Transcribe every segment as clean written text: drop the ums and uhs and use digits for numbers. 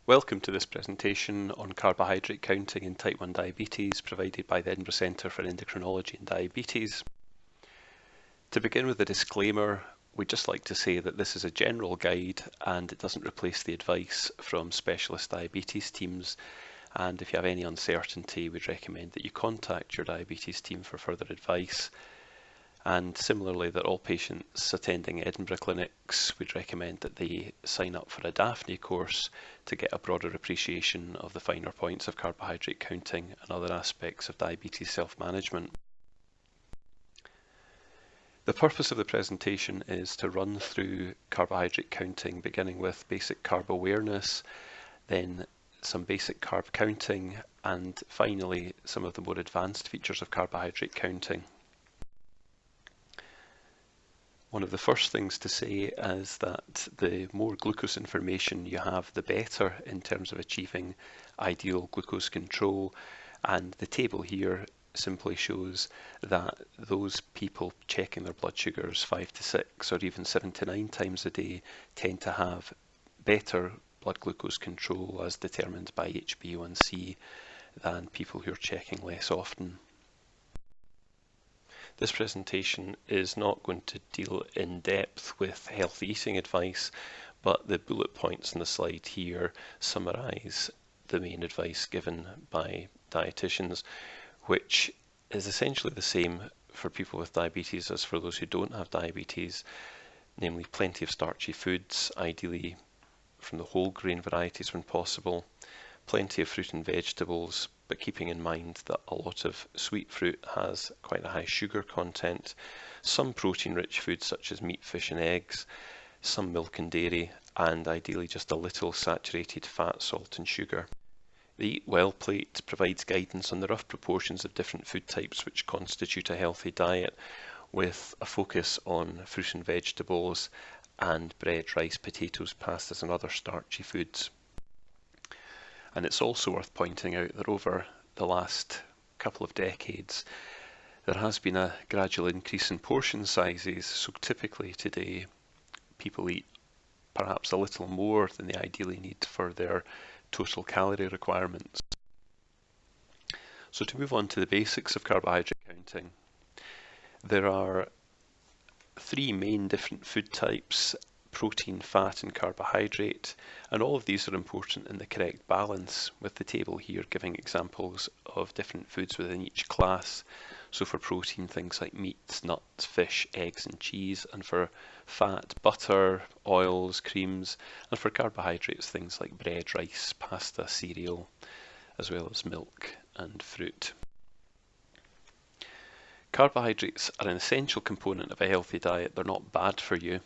Welcome to this presentation on carbohydrate counting in type 1 diabetes provided by the Edinburgh Centre for Endocrinology and Diabetes. To begin with a disclaimer, we'd just like to say that this is a general guide and it doesn't replace the advice from specialist diabetes teams, and if you have any uncertainty, we'd recommend that you contact your diabetes team for further advice. And similarly, that all patients attending Edinburgh clinics, we'd recommend that they sign up for a Daphne course to get a broader appreciation of the finer points of carbohydrate counting and other aspects of diabetes self-management. The purpose of the presentation is to run through carbohydrate counting, beginning with basic carb awareness, then some basic carb counting, and finally some of the more advanced features of carbohydrate counting. One of the first things to say is that the more glucose information you have, the better in terms of achieving ideal glucose control. And the table here simply shows that those people checking their blood sugars 5 to 6 or even 7 to 9 times a day tend to have better blood glucose control as determined by HbA1c than people who are checking less often. This presentation is not going to deal in depth with healthy eating advice, but the bullet points on the slide here summarise the main advice given by dietitians, which is essentially the same for people with diabetes as for those who don't have diabetes, namely plenty of starchy foods, ideally from the whole grain varieties when possible, plenty of fruit and vegetables, but keeping in mind that a lot of sweet fruit has quite a high sugar content, some protein-rich foods such as meat, fish and eggs, some milk and dairy, and ideally just a little saturated fat, salt and sugar. The Eat Well plate provides guidance on the rough proportions of different food types which constitute a healthy diet, with a focus on fruit and vegetables and bread, rice, potatoes, pastas and other starchy foods. And it's also worth pointing out that over the last couple of decades, there has been a gradual increase in portion sizes. So typically today, people eat perhaps a little more than they ideally need for their total calorie requirements. So to move on to the basics of carbohydrate counting, there are three main different food types: protein, fat and carbohydrate, and all of these are important in the correct balance, with the table here giving examples of different foods within each class. So for protein, things like meat, nuts, fish, eggs and cheese, and for fat, butter, oils, creams, and for carbohydrates, things like bread, rice, pasta, cereal, as well as milk and fruit. Carbohydrates are an essential component of a healthy diet. They're not bad for you.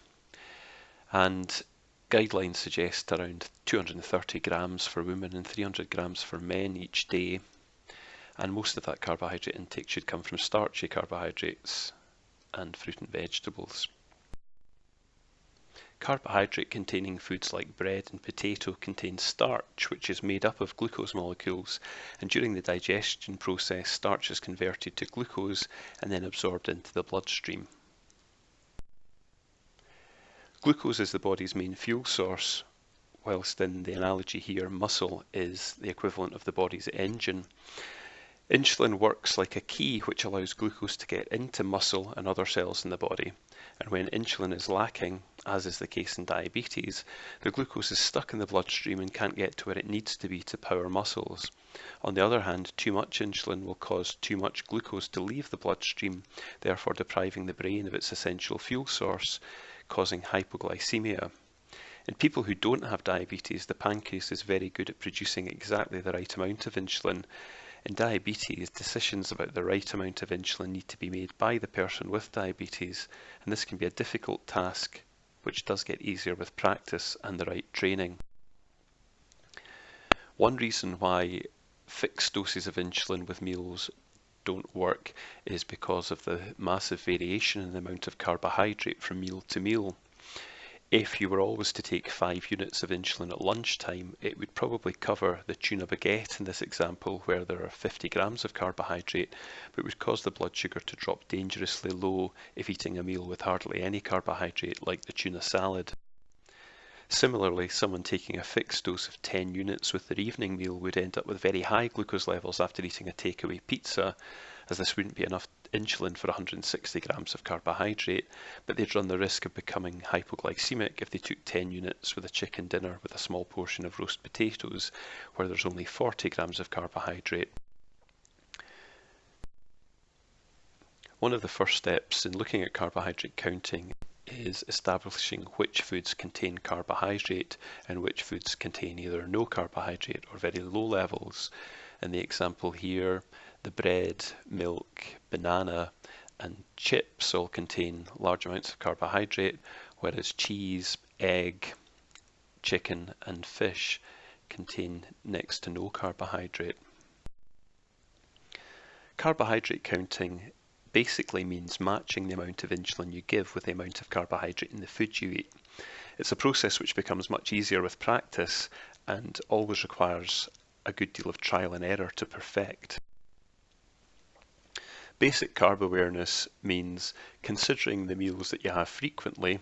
And guidelines suggest around 230 grams for women and 300 grams for men each day. And most of that carbohydrate intake should come from starchy carbohydrates and fruit and vegetables. Carbohydrate containing foods like bread and potato contain starch, which is made up of glucose molecules, and during the digestion process, starch is converted to glucose and then absorbed into the bloodstream. Glucose is the body's main fuel source, whilst in the analogy here, muscle is the equivalent of the body's engine. Insulin works like a key which allows glucose to get into muscle and other cells in the body. And when insulin is lacking, as is the case in diabetes, the glucose is stuck in the bloodstream and can't get to where it needs to be to power muscles. On the other hand, too much insulin will cause too much glucose to leave the bloodstream, therefore depriving the brain of its essential fuel source, causing hypoglycemia. In people who don't have diabetes, the pancreas is very good at producing exactly the right amount of insulin. In diabetes, decisions about the right amount of insulin need to be made by the person with diabetes, and this can be a difficult task, which does get easier with practice and the right training. One reason why fixed doses of insulin with meals don't work is because of the massive variation in the amount of carbohydrate from meal to meal. If you were always to take 5 units of insulin at lunchtime, it would probably cover the tuna baguette in this example, where there are 50 grams of carbohydrate, but would cause the blood sugar to drop dangerously low if eating a meal with hardly any carbohydrate like the tuna salad. Similarly, someone taking a fixed dose of 10 units with their evening meal would end up with very high glucose levels after eating a takeaway pizza, as this wouldn't be enough insulin for 160 grams of carbohydrate, but they'd run the risk of becoming hypoglycemic if they took 10 units with a chicken dinner with a small portion of roast potatoes, where there's only 40 grams of carbohydrate. One of the first steps in looking at carbohydrate counting is establishing which foods contain carbohydrate and which foods contain either no carbohydrate or very low levels. In the example here, the bread, milk, banana and chips all contain large amounts of carbohydrate, whereas cheese, egg, chicken and fish contain next to no carbohydrate. Carbohydrate counting basically means matching the amount of insulin you give with the amount of carbohydrate in the food you eat. It's a process which becomes much easier with practice and always requires a good deal of trial and error to perfect. Basic carb awareness means considering the meals that you have frequently,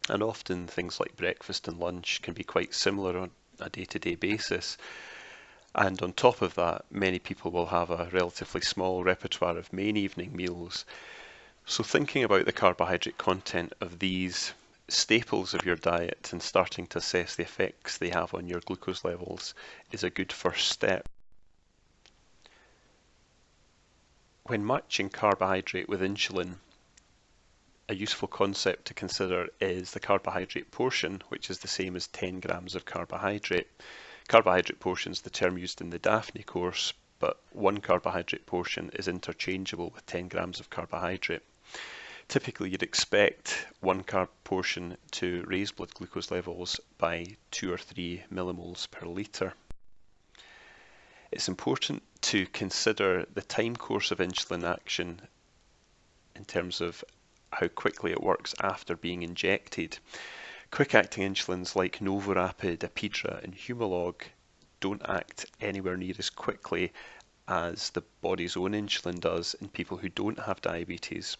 and often things like breakfast and lunch can be quite similar on a day-to-day basis. And on top of that, many people will have a relatively small repertoire of main evening meals. So thinking about the carbohydrate content of these staples of your diet and starting to assess the effects they have on your glucose levels is a good first step. When matching carbohydrate with insulin, a useful concept to consider is the carbohydrate portion, which is the same as 10 grams of carbohydrate. Carbohydrate portion is the term used in the Daphne course, but one carbohydrate portion is interchangeable with 10 grams of carbohydrate. Typically, you'd expect one carb portion to raise blood glucose levels by 2 or 3 millimoles per litre. It's important to consider the time course of insulin action in terms of how quickly it works after being injected. Quick-acting insulins like Novorapid, Apidra and Humalog don't act anywhere near as quickly as the body's own insulin does in people who don't have diabetes.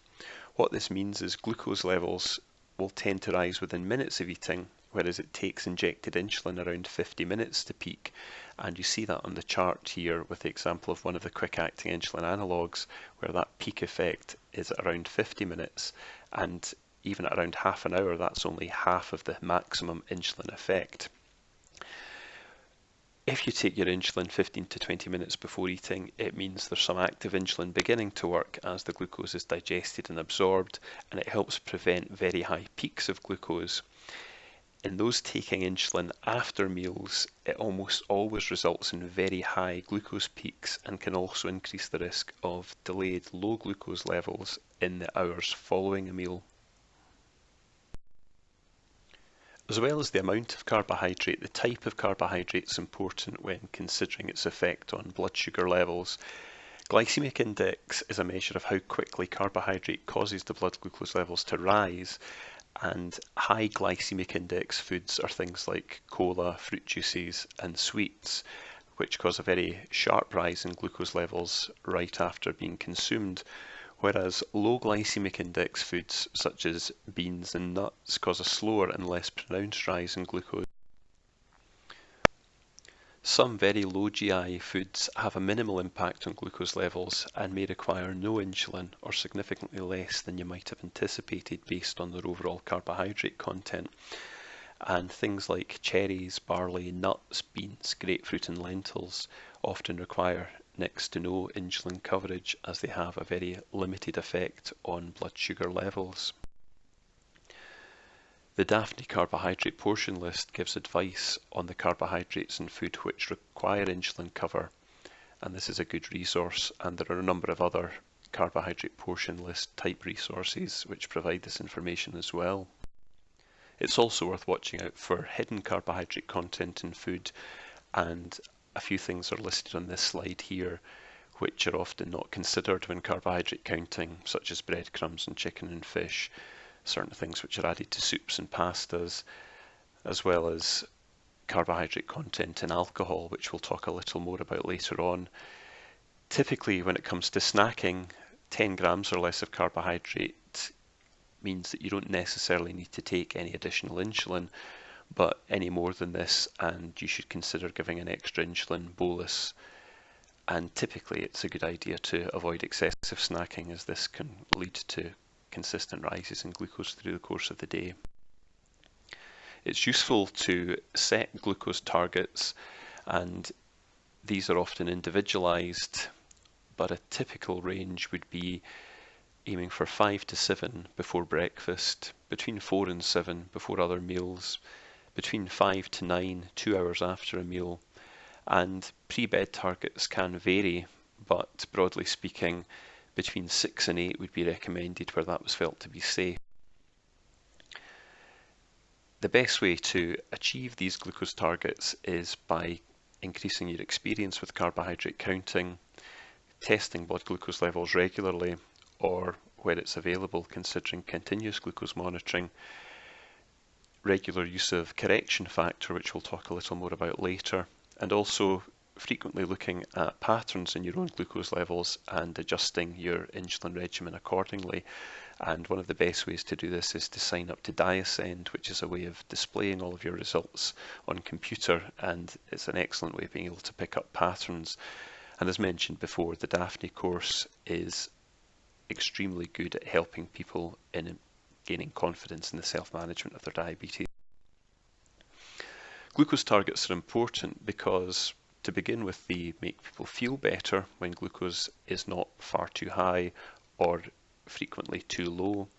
What this means is glucose levels will tend to rise within minutes of eating, whereas it takes injected insulin around 50 minutes to peak. And you see that on the chart here with the example of one of the quick-acting insulin analogues, where that peak effect is around 50 minutes, and even at around half an hour, that's only half of the maximum insulin effect. If you take your insulin 15 to 20 minutes before eating, it means there's some active insulin beginning to work as the glucose is digested and absorbed, and it helps prevent very high peaks of glucose. In those taking insulin after meals, it almost always results in very high glucose peaks and can also increase the risk of delayed low glucose levels in the hours following a meal. As well as the amount of carbohydrate, the type of carbohydrate is important when considering its effect on blood sugar levels. Glycemic index is a measure of how quickly carbohydrate causes the blood glucose levels to rise, and high glycemic index foods are things like cola, fruit juices and sweets, which cause a very sharp rise in glucose levels right after being consumed, whereas low glycemic index foods such as beans and nuts cause a slower and less pronounced rise in glucose. Some very low GI foods have a minimal impact on glucose levels and may require no insulin or significantly less than you might have anticipated based on their overall carbohydrate content. And things like cherries, barley, nuts, beans, grapefruit and lentils often require next to no insulin coverage as they have a very limited effect on blood sugar levels. The Daphne carbohydrate portion list gives advice on the carbohydrates in food which require insulin cover, and this is a good resource, and there are a number of other carbohydrate portion list type resources which provide this information as well. It's also worth watching out for hidden carbohydrate content in food, and a few things are listed on this slide here which are often not considered when carbohydrate counting, such as breadcrumbs and chicken and fish, certain things which are added to soups and pastas, as well as carbohydrate content in alcohol, which we'll talk a little more about later on. Typically, when it comes to snacking, 10 grams or less of carbohydrate means that you don't necessarily need to take any additional insulin, but any more than this and you should consider giving an extra insulin bolus. And typically it's a good idea to avoid excessive snacking, as this can lead to consistent rises in glucose through the course of the day. It's useful to set glucose targets, and these are often individualized, but a typical range would be aiming for 5 to 7 before breakfast, between 4 and 7 before other meals, between 5 to 9 2 hours after a meal, and pre-bed targets can vary, but broadly speaking, between 6 and 8 would be recommended where that was felt to be safe. The best way to achieve these glucose targets is by increasing your experience with carbohydrate counting, testing blood glucose levels regularly, or where it's available, considering continuous glucose monitoring, regular use of correction factor, which we'll talk a little more about later, and also frequently looking at patterns in your own glucose levels and adjusting your insulin regimen accordingly. And one of the best ways to do this is to sign up to ECED, which is a way of displaying all of your results on computer, and it's an excellent way of being able to pick up patterns. And as mentioned before, the Daphne course is extremely good at helping people in gaining confidence in the self-management of their diabetes. Glucose targets are important because, to begin with, they make people feel better when glucose is not far too high or frequently too low.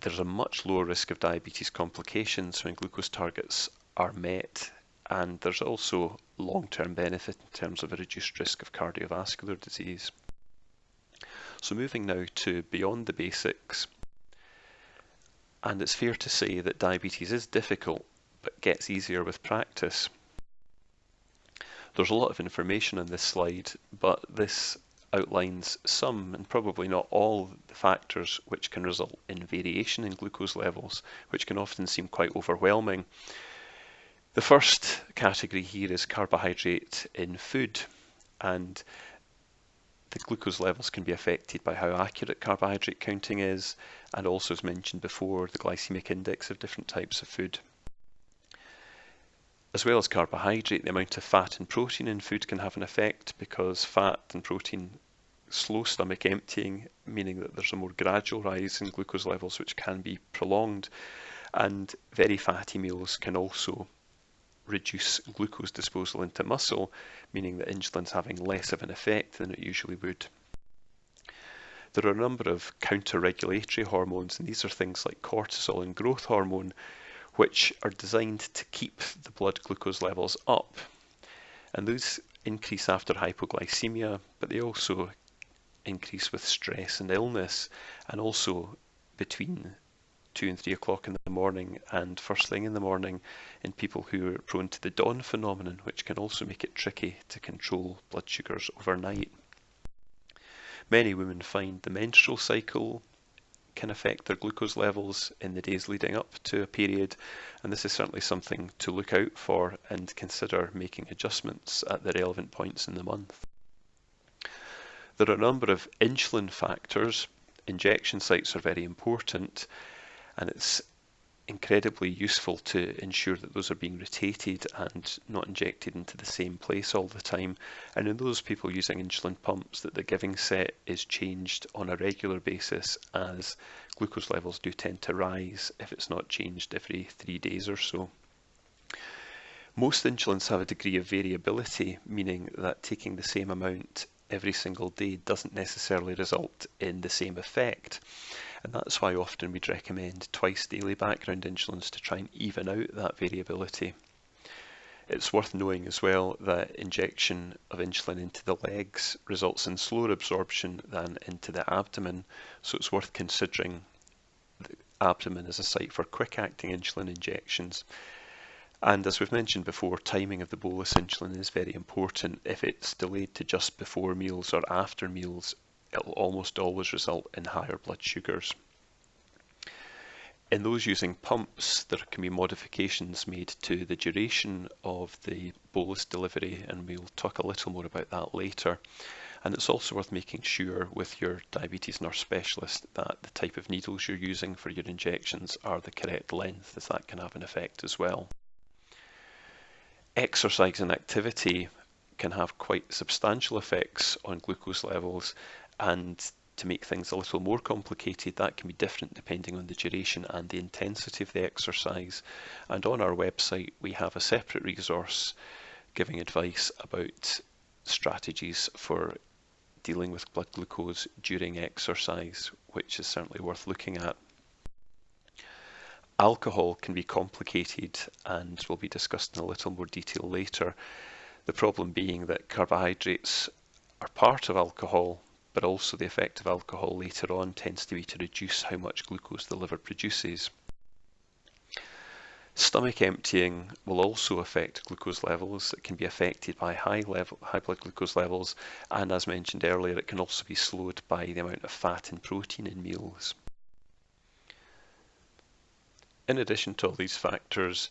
There's a much lower risk of diabetes complications when glucose targets are met, and there's also long-term benefit in terms of a reduced risk of cardiovascular disease. So moving now to beyond the basics, and it's fair to say that diabetes is difficult but gets easier with practice. There's a lot of information on this slide, but this outlines some, and probably not all, the factors which can result in variation in glucose levels, which can often seem quite overwhelming. The first category here is carbohydrate in food, and the glucose levels can be affected by how accurate carbohydrate counting is, and also, as mentioned before, the glycemic index of different types of food. As well as carbohydrate, the amount of fat and protein in food can have an effect, because fat and protein slow stomach emptying, meaning that there's a more gradual rise in glucose levels which can be prolonged, and very fatty meals can also reduce glucose disposal into muscle, meaning that insulin's having less of an effect than it usually would. There are a number of counter-regulatory hormones, and these are things like cortisol and growth hormone, which are designed to keep the blood glucose levels up. And those increase after hypoglycemia, but they also increase with stress and illness, and also between 2 and 3 o'clock in the morning and first thing in the morning in people who are prone to the dawn phenomenon, which can also make it tricky to control blood sugars overnight. Many women find the menstrual cycle can affect their glucose levels in the days leading up to a period, and this is certainly something to look out for and consider making adjustments at the relevant points in the month. There are a number of insulin factors. Injection sites are very important, and it's incredibly useful to ensure that those are being rotated and not injected into the same place all the time. And in those people using insulin pumps, that the giving set is changed on a regular basis, as glucose levels do tend to rise if it's not changed every 3 days or so. Most insulins have a degree of variability, meaning that taking the same amount every single day doesn't necessarily result in the same effect. And that's why often we'd recommend twice daily background insulins to try and even out that variability. It's worth knowing as well that injection of insulin into the legs results in slower absorption than into the abdomen, so it's worth considering the abdomen as a site for quick-acting insulin injections. And as we've mentioned before, timing of the bolus insulin is very important. If it's delayed to just before meals or after meals, it will almost always result in higher blood sugars. In those using pumps, there can be modifications made to the duration of the bolus delivery, and we'll talk a little more about that later. And it's also worth making sure with your diabetes nurse specialist that the type of needles you're using for your injections are the correct length, as that can have an effect as well. Exercise and activity can have quite substantial effects on glucose levels, and to make things a little more complicated, that can be different depending on the duration and the intensity of the exercise. And on our website we have a separate resource giving advice about strategies for dealing with blood glucose during exercise, which is certainly worth looking at. Alcohol can be complicated and will be discussed in a little more detail later. The problem being that carbohydrates are part of alcohol, but also the effect of alcohol later on tends to be to reduce how much glucose the liver produces. Stomach emptying will also affect glucose levels. It can be affected by high blood glucose levels, and as mentioned earlier, it can also be slowed by the amount of fat and protein in meals. In addition to all these factors,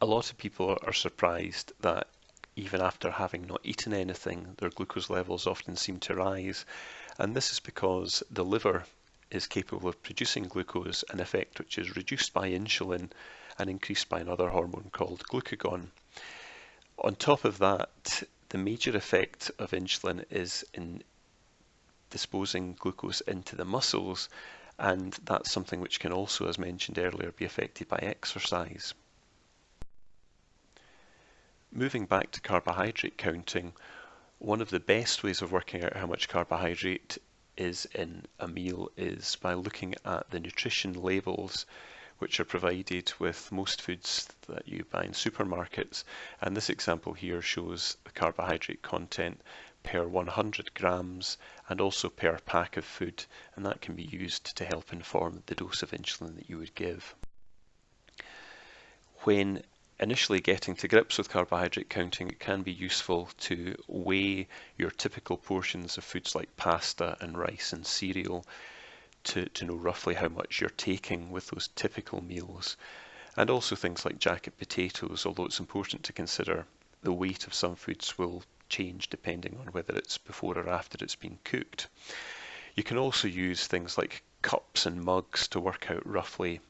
a lot of people are surprised that even after having not eaten anything, their glucose levels often seem to rise, and this is because the liver is capable of producing glucose, an effect which is reduced by insulin and increased by another hormone called glucagon. On top of that, the major effect of insulin is in disposing glucose into the muscles, and that's something which can also, as mentioned earlier, be affected by exercise. Moving back to carbohydrate counting, one of the best ways of working out how much carbohydrate is in a meal is by looking at the nutrition labels which are provided with most foods that you buy in supermarkets, and this example here shows the carbohydrate content per 100 grams and also per pack of food, and that can be used to help inform the dose of insulin that you would give. When initially getting to grips with carbohydrate counting, it can be useful to weigh your typical portions of foods like pasta and rice and cereal to know roughly how much you're taking with those typical meals, and also things like jacket potatoes, although it's important to consider the weight of some foods will change depending on whether it's before or after it's been cooked. You can also use things like cups and mugs to work out roughly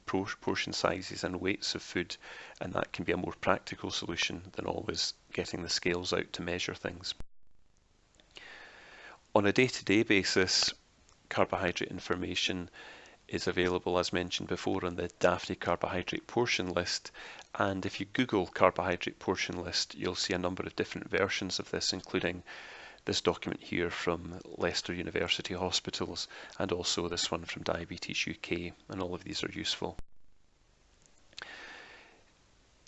portion sizes and weights of food, and that can be a more practical solution than always getting the scales out to measure things. On a day-to-day basis, carbohydrate information is available, as mentioned before, on the Daphne carbohydrate portion list, and if you Google carbohydrate portion list, you'll see a number of different versions of this, including this document here from Leicester University Hospitals, and also this one from Diabetes UK, and all of these are useful.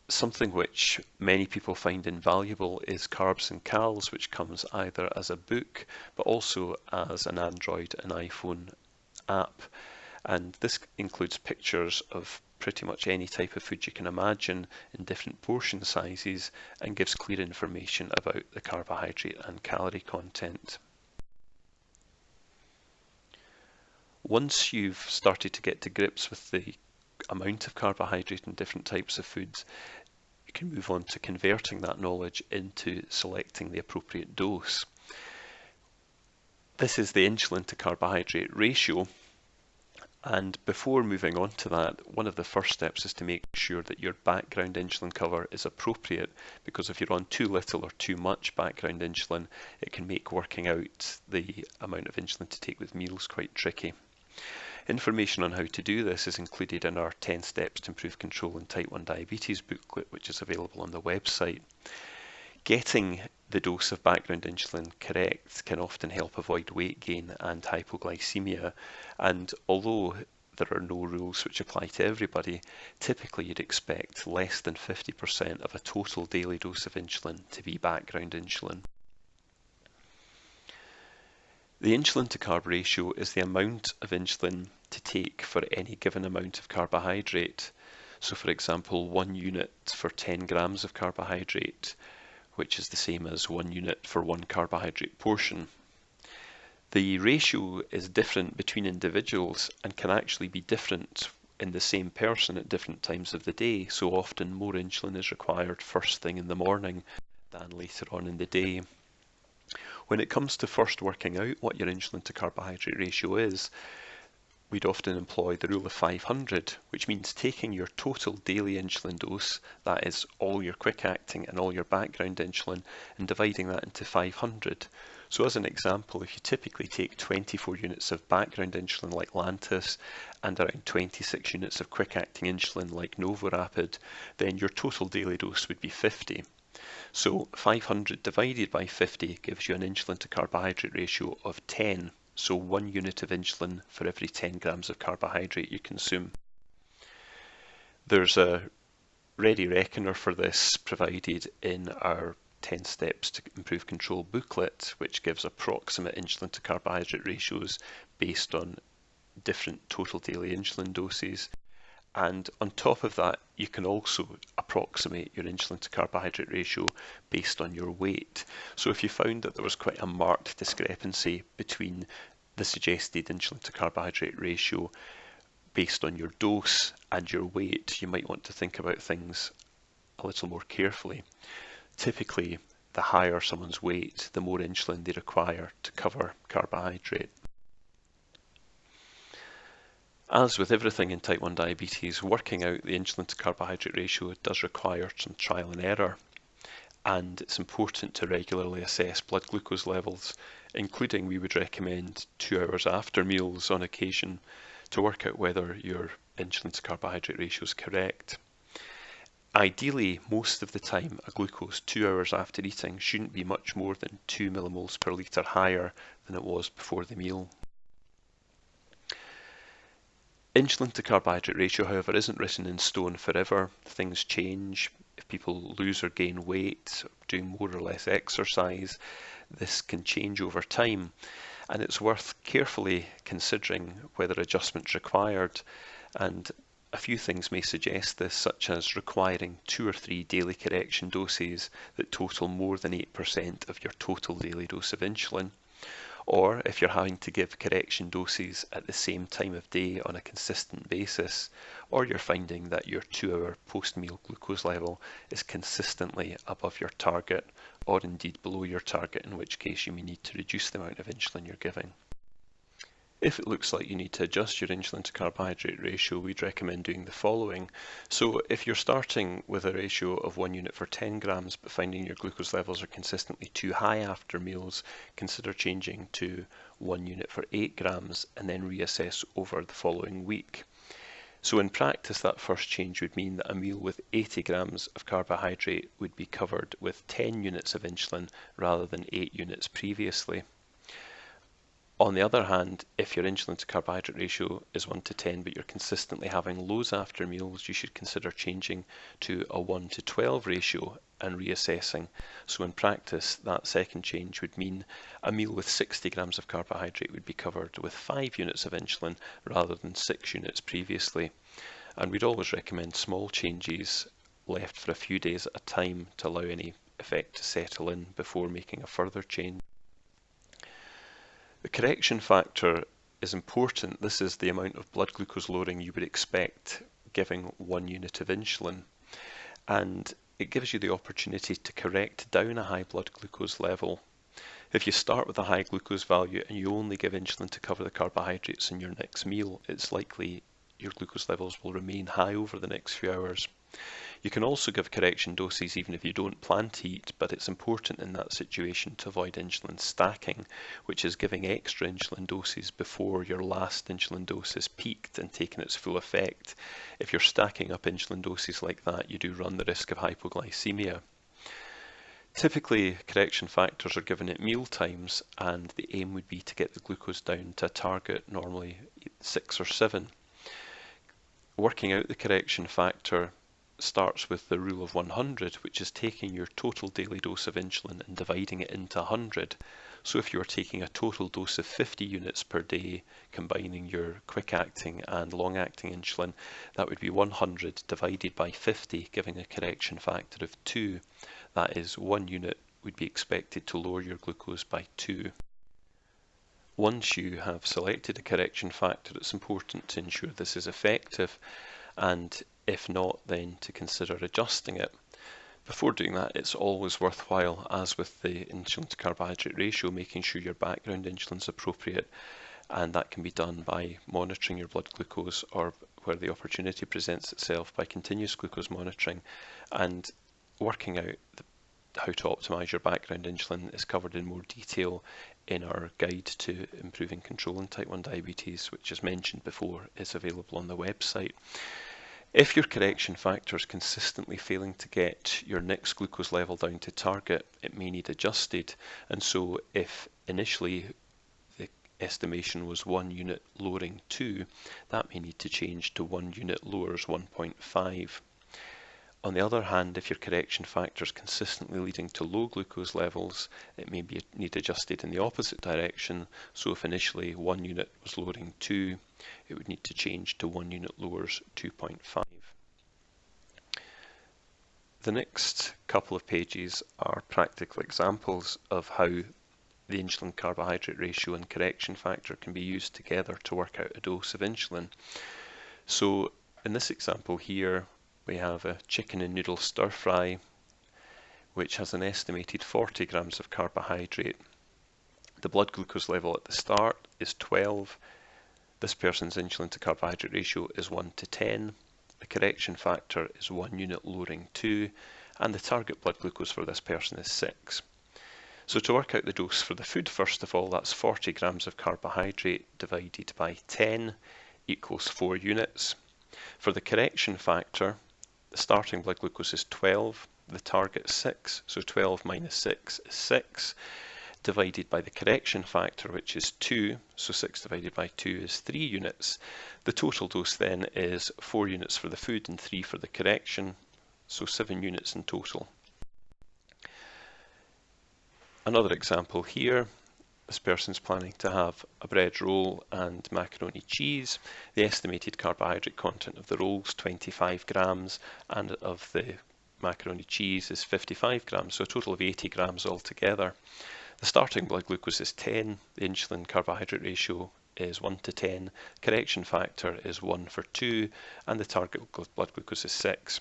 Something which many people find invaluable is Carbs and Cals, which comes either as a book but also as an Android and iPhone app, and this includes pictures of pretty much any type of food you can imagine in different portion sizes and gives clear information about the carbohydrate and calorie content. Once you've started to get to grips with the amount of carbohydrate in different types of foods, you can move on to converting that knowledge into selecting the appropriate dose. This is the insulin to carbohydrate ratio. And before moving on to that, one of the first steps is to make sure that your background insulin cover is appropriate, because if you're on too little or too much background insulin, it can make working out the amount of insulin to take with meals quite tricky. Information on how to do this is included in our 10 Steps to Improve Control in Type 1 Diabetes booklet, which is available on the website. Getting the dose of background insulin correct can often help avoid weight gain and hypoglycemia, and although there are no rules which apply to everybody, typically you'd expect less than 50% of a total daily dose of insulin to be background insulin. The insulin to carb ratio is the amount of insulin to take for any given amount of carbohydrate. So for example, 1 unit for 10 grams of carbohydrate, which is the same as 1 unit for 1 carbohydrate portion. The ratio is different between individuals and can actually be different in the same person at different times of the day. So often more insulin is required first thing in the morning than later on in the day. When it comes to first working out what your insulin to carbohydrate ratio is, we'd often employ the rule of 500, which means taking your total daily insulin dose, that is all your quick acting and all your background insulin, and dividing that into 500. So as an example, if you typically take 24 units of background insulin like Lantus and around 26 units of quick acting insulin like Novorapid, then your total daily dose would be 50. So 500 divided by 50 gives you an insulin to carbohydrate ratio of 10. So 1 unit of insulin for every 10 grams of carbohydrate you consume. There's a ready reckoner for this provided in our 10 Steps to Improve Control booklet, which gives approximate insulin to carbohydrate ratios based on different total daily insulin doses. And on top of that, you can also approximate your insulin to carbohydrate ratio based on your weight. So if you found that there was quite a marked discrepancy between the suggested insulin to carbohydrate ratio based on your dose and your weight, you might want to think about things a little more carefully. Typically, the higher someone's weight, the more insulin they require to cover carbohydrate. As with everything in type 1 diabetes, working out the insulin to carbohydrate ratio does require some trial and error, and it's important to regularly assess blood glucose levels, including we would recommend 2 hours after meals on occasion to work out whether your insulin to carbohydrate ratio is correct. Ideally, most of the time, a glucose 2 hours after eating shouldn't be much more than 2 millimoles per litre higher than it was before the meal. Insulin to carbohydrate ratio, however, isn't written in stone forever. Things change. If people lose or gain weight, doing more or less exercise, this can change over time. And it's worth carefully considering whether adjustment's required. And a few things may suggest this, such as requiring 2 or 3 daily correction doses that total more than 8% of your total daily dose of insulin. Or if you're having to give correction doses at the same time of day on a consistent basis, or you're finding that your 2-hour post-meal glucose level is consistently above your target, or indeed below your target, in which case you may need to reduce the amount of insulin you're giving. If it looks like you need to adjust your insulin to carbohydrate ratio, we'd recommend doing the following. So if you're starting with a ratio of 1 unit for 10 grams, but finding your glucose levels are consistently too high after meals, consider changing to 1 unit for 8 grams and then reassess over the following week. So in practice, that first change would mean that a meal with 80 grams of carbohydrate would be covered with 10 units of insulin rather than 8 units previously. On the other hand, if your insulin to carbohydrate ratio is 1 to 10 but you're consistently having lows after meals, you should consider changing to a 1 to 12 ratio and reassessing. So in practice, that second change would mean a meal with 60 grams of carbohydrate would be covered with 5 units of insulin rather than 6 units previously. And we'd always recommend small changes left for a few days at a time to allow any effect to settle in before making a further change. The correction factor is important. This is the amount of blood glucose lowering you would expect giving 1 unit of insulin. And it gives you the opportunity to correct down a high blood glucose level. If you start with a high glucose value and you only give insulin to cover the carbohydrates in your next meal, it's likely your glucose levels will remain high over the next few hours. You can also give correction doses even if you don't plan to eat, but it's important in that situation to avoid insulin stacking, which is giving extra insulin doses before your last insulin dose is peaked and taken its full effect. If you're stacking up insulin doses like that, you do run the risk of hypoglycemia. Typically, correction factors are given at meal times, and the aim would be to get the glucose down to a target, normally 6 or 7. Working out the correction factor starts with the rule of 100, which is taking your total daily dose of insulin and dividing it into 100. So if you are taking a total dose of 50 units per day, combining your quick-acting and long-acting insulin, that would be 100 divided by 50, giving a correction factor of 2. That is, 1 unit would be expected to lower your glucose by 2. Once you have selected a correction factor, it's important to ensure this is effective, and if not, then to consider adjusting it. Before doing that, it's always worthwhile, as with the insulin to carbohydrate ratio, making sure your background insulin is appropriate, and that can be done by monitoring your blood glucose, or where the opportunity presents itself, by continuous glucose monitoring. And working out how to optimize your background insulin is covered in more detail in our guide to improving control in type 1 diabetes, which, as mentioned before, is available on the website. If your correction factor is consistently failing to get your next glucose level down to target, it may need adjusted. And so if initially the estimation was 1 unit lowering 2, that may need to change to 1 unit lowers 1.5. On the other hand, if your correction factor is consistently leading to low glucose levels, it may need adjusted in the opposite direction. So if initially 1 unit was lowering 2, it would need to change to 1 unit lowers 2.5. The next couple of pages are practical examples of how the insulin carbohydrate ratio and correction factor can be used together to work out a dose of insulin. So in this example here, we have a chicken and noodle stir fry, which has an estimated 40 grams of carbohydrate. The blood glucose level at the start is 12. This person's insulin to carbohydrate ratio is 1 to 10. The correction factor is 1 unit lowering 2, and the target blood glucose for this person is 6. So to work out the dose for the food, first of all, that's 40 grams of carbohydrate divided by 10 equals 4 units. For the correction factor, the starting blood glucose is 12, the target is 6, so 12 minus 6 is 6, divided by the correction factor, which is 2, so 6 divided by 2 is 3 units. The total dose then is 4 units for the food and 3 for the correction, so 7 units in total. Another example here. This person's planning to have a bread roll and macaroni cheese. The estimated carbohydrate content of the roll is 25 grams and of the macaroni cheese is 55 grams, so a total of 80 grams altogether. The starting blood glucose is 10, the insulin carbohydrate ratio is 1 to 10, correction factor is 1 for 2, and the target blood glucose is 6.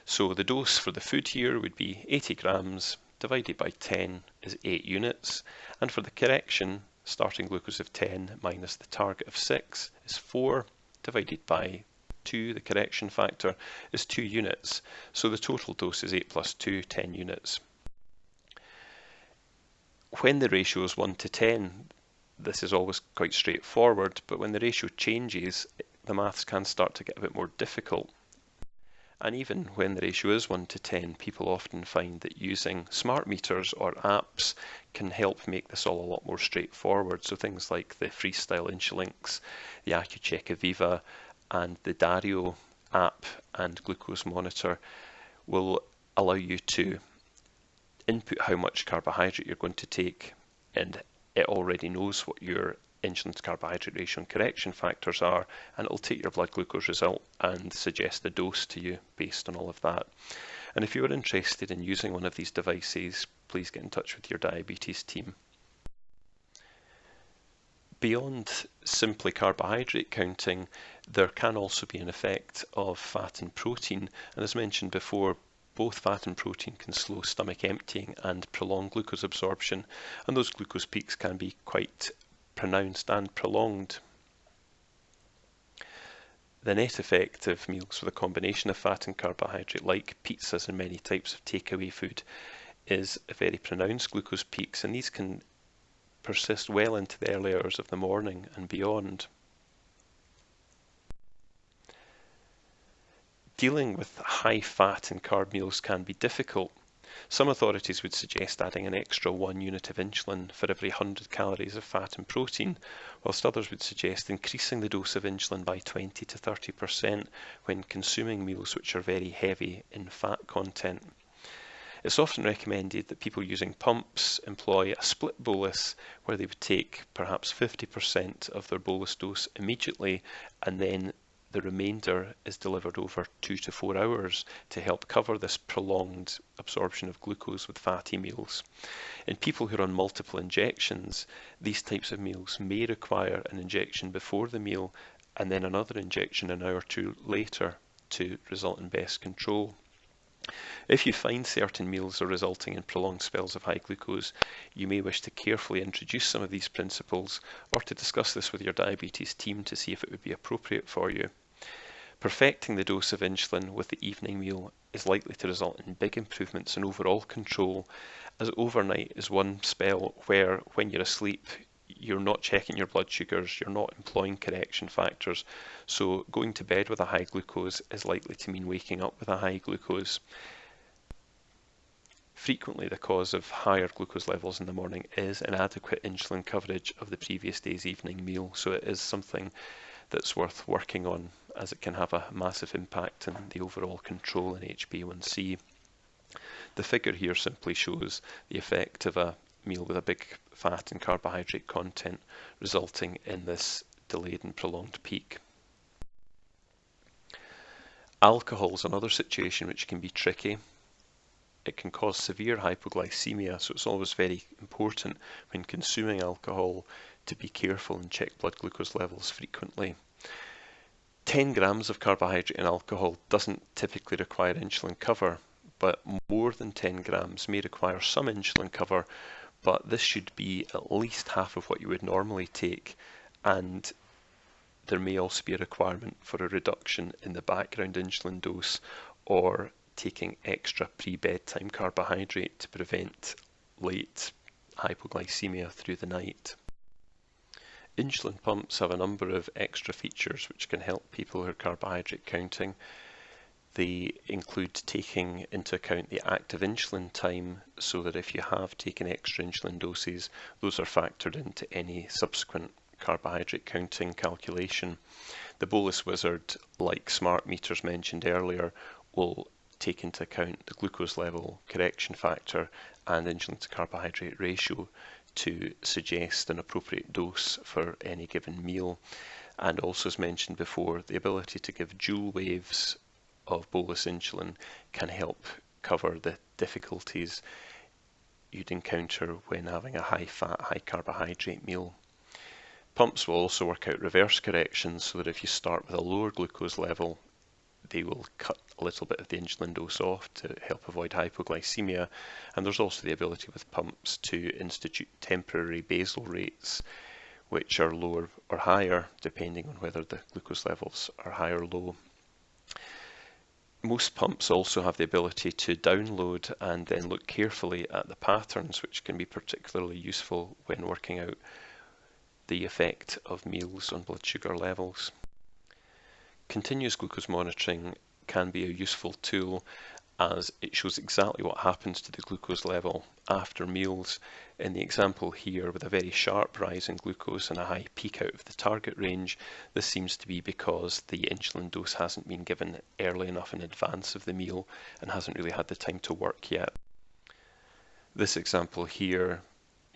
So the dose for the food here would be 80 grams, divided by 10 is 8 units, and for the correction, starting glucose of 10 minus the target of 6 is 4, divided by 2, the correction factor, is 2 units, so the total dose is 8 plus 2, 10 units. When the ratio is 1 to 10, this is always quite straightforward, but when the ratio changes, the maths can start to get a bit more difficult. And even when the ratio is 1 to 10, people often find that using smart meters or apps can help make this all a lot more straightforward. So things like the Freestyle Insulinks, the Accucheck Aviva, and the Dario app and glucose monitor will allow you to input how much carbohydrate you're going to take, and it already knows what your insulin to carbohydrate ratio and correction factors are, and it'll take your blood glucose result and suggest a dose to you based on all of that. And if you're interested in using one of these devices, please get in touch with your diabetes team. Beyond simply carbohydrate counting, there can also be an effect of fat and protein, and as mentioned before, both fat and protein can slow stomach emptying and prolong glucose absorption, and those glucose peaks can be quite pronounced and prolonged. The net effect of meals with a combination of fat and carbohydrate, like pizzas and many types of takeaway food, is a very pronounced glucose peaks, and these can persist well into the early hours of the morning and beyond. Dealing with high fat and carb meals can be difficult. Some authorities would suggest adding an extra 1 unit of insulin for every 100 calories of fat and protein, whilst others would suggest increasing the dose of insulin by 20 to 30% when consuming meals which are very heavy in fat content. It's often recommended that people using pumps employ a split bolus, where they would take perhaps 50% of their bolus dose immediately, and then the remainder is delivered over 2 to 4 hours to help cover this prolonged absorption of glucose with fatty meals. In people who are on multiple injections, these types of meals may require an injection before the meal and then another injection an hour or two later to result in best control. If you find certain meals are resulting in prolonged spells of high glucose, you may wish to carefully introduce some of these principles or to discuss this with your diabetes team to see if it would be appropriate for you. Perfecting the dose of insulin with the evening meal is likely to result in big improvements in overall control, as overnight is one spell where, when you're asleep, you're not checking your blood sugars, you're not employing correction factors, so going to bed with a high glucose is likely to mean waking up with a high glucose. Frequently, the cause of higher glucose levels in the morning is inadequate insulin coverage of the previous day's evening meal, so it is something that's worth working on, as it can have a massive impact on the overall control in HbA1c. The figure here simply shows the effect of a meal with a big fat and carbohydrate content resulting in this delayed and prolonged peak. Alcohol is another situation which can be tricky. It can cause severe hypoglycemia, so it's always very important when consuming alcohol to be careful and check blood glucose levels frequently. 10 grams of carbohydrate in alcohol doesn't typically require insulin cover, but more than 10 grams may require some insulin cover, but this should be at least half of what you would normally take, and there may also be a requirement for a reduction in the background insulin dose or taking extra pre-bedtime carbohydrate to prevent late hypoglycemia through the night. Insulin pumps have a number of extra features which can help people who are carbohydrate counting. They include taking into account the active insulin time, so that if you have taken extra insulin doses, those are factored into any subsequent carbohydrate counting calculation. The bolus wizard, like smart meters mentioned earlier, will take into account the glucose level, correction factor, and insulin to carbohydrate ratio to suggest an appropriate dose for any given meal. And also, as mentioned before, the ability to give dual waves of bolus insulin can help cover the difficulties you'd encounter when having a high fat, high carbohydrate meal. Pumps will also work out reverse corrections, so that if you start with a lower glucose level, they will cut a little bit of the insulin dose off to help avoid hypoglycemia. And there's also the ability with pumps to institute temporary basal rates, which are lower or higher depending on whether the glucose levels are high or low. Most pumps also have the ability to download and then look carefully at the patterns, which can be particularly useful when working out the effect of meals on blood sugar levels. Continuous glucose monitoring can be a useful tool, as it shows exactly what happens to the glucose level after meals. In the example here, with a very sharp rise in glucose and a high peak out of the target range, this seems to be because the insulin dose hasn't been given early enough in advance of the meal and hasn't really had the time to work yet. This example here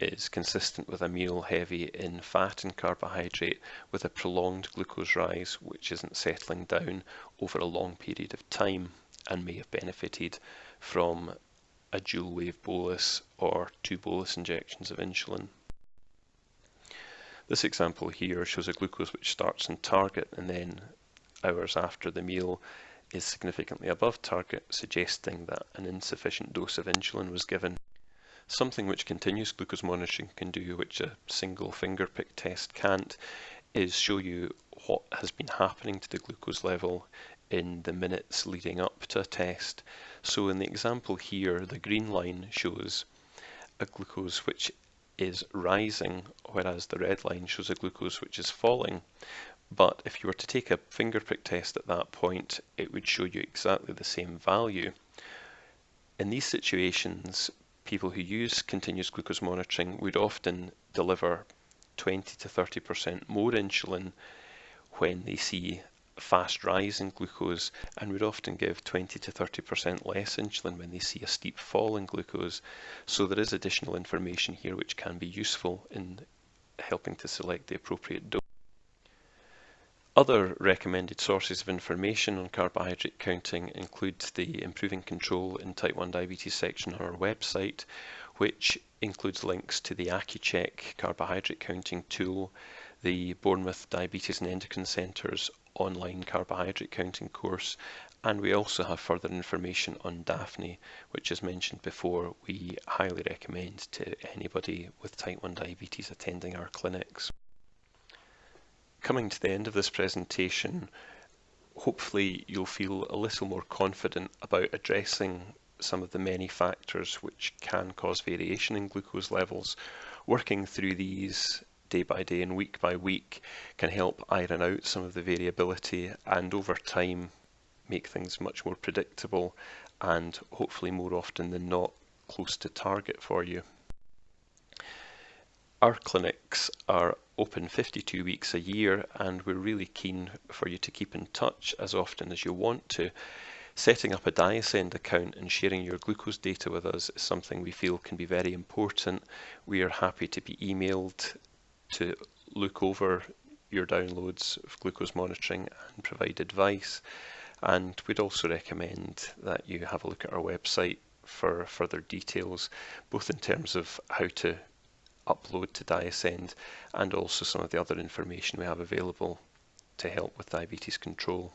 is consistent with a meal heavy in fat and carbohydrate with a prolonged glucose rise which isn't settling down over a long period of time, and may have benefited from a dual wave bolus or 2 bolus injections of insulin. This example here shows a glucose which starts on target and then hours after the meal is significantly above target, suggesting that an insufficient dose of insulin was given. Something which continuous glucose monitoring can do, which a single finger prick test can't, is show you what has been happening to the glucose level in the minutes leading up to a test. So in the example here, the green line shows a glucose which is rising, whereas the red line shows a glucose which is falling. But if you were to take a finger prick test at that point, it would show you exactly the same value. In these situations, people who use continuous glucose monitoring would often deliver 20 to 30% more insulin when they see a fast rise in glucose, and would often give 20 to 30% less insulin when they see a steep fall in glucose. So there is additional information here which can be useful in helping to select the appropriate dose. Other recommended sources of information on carbohydrate counting include the Improving Control in Type 1 Diabetes section on our website, which includes links to the AccuCheck carbohydrate counting tool, the Bournemouth Diabetes and Endocrine Centre's online carbohydrate counting course, And we also have further information on Daphne, which, as mentioned before, we highly recommend to anybody with type 1 diabetes attending our clinics. Coming to the end of this presentation, hopefully you'll feel a little more confident about addressing some of the many factors which can cause variation in glucose levels. Working through these day by day and week by week can help iron out some of the variability, and over time make things much more predictable and hopefully more often than not close to target for you. Our clinics are open 52 weeks a year, and we're really keen for you to keep in touch as often as you want to. Setting up a DiaSend account and sharing your glucose data with us is something we feel can be very important. We are happy to be emailed to look over your downloads of glucose monitoring and provide advice. And we'd also recommend that you have a look at our website for further details, both in terms of how to upload to DiaSend and also some of the other information we have available to help with diabetes control.